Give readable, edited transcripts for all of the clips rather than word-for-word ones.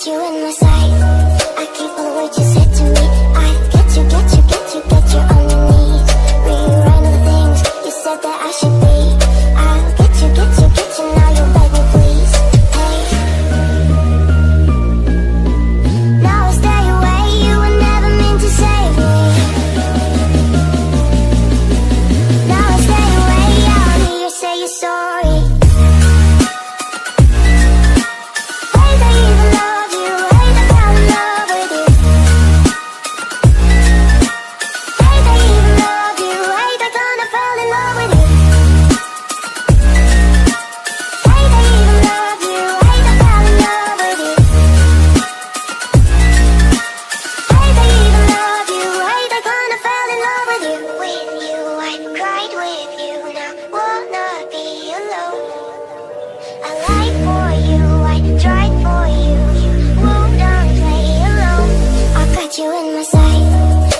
got you in my sight. I can't follow what you said to me. I get you on your knees. Rewrite all the things you said that I should be. I'll get you, now you beg me please. Hey, now I stay away, you were never meant to save me. Now I stay away, I don't hear you say you're sorry. You in my sight.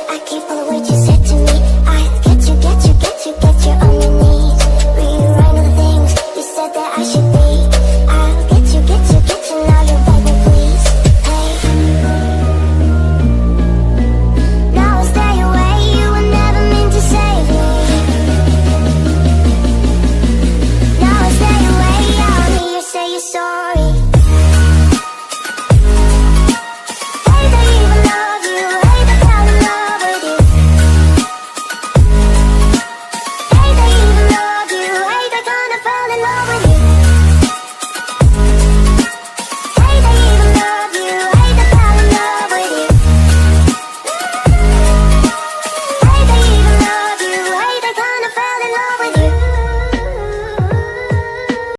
I can't follow what you said to me. I get you on your knees. Rewrite all the things you said that I should be. I'll get you, now you beg me please. Hey, now I stay away, you were never meant to save me. Now I stay away, I don't hear you say you're sorry.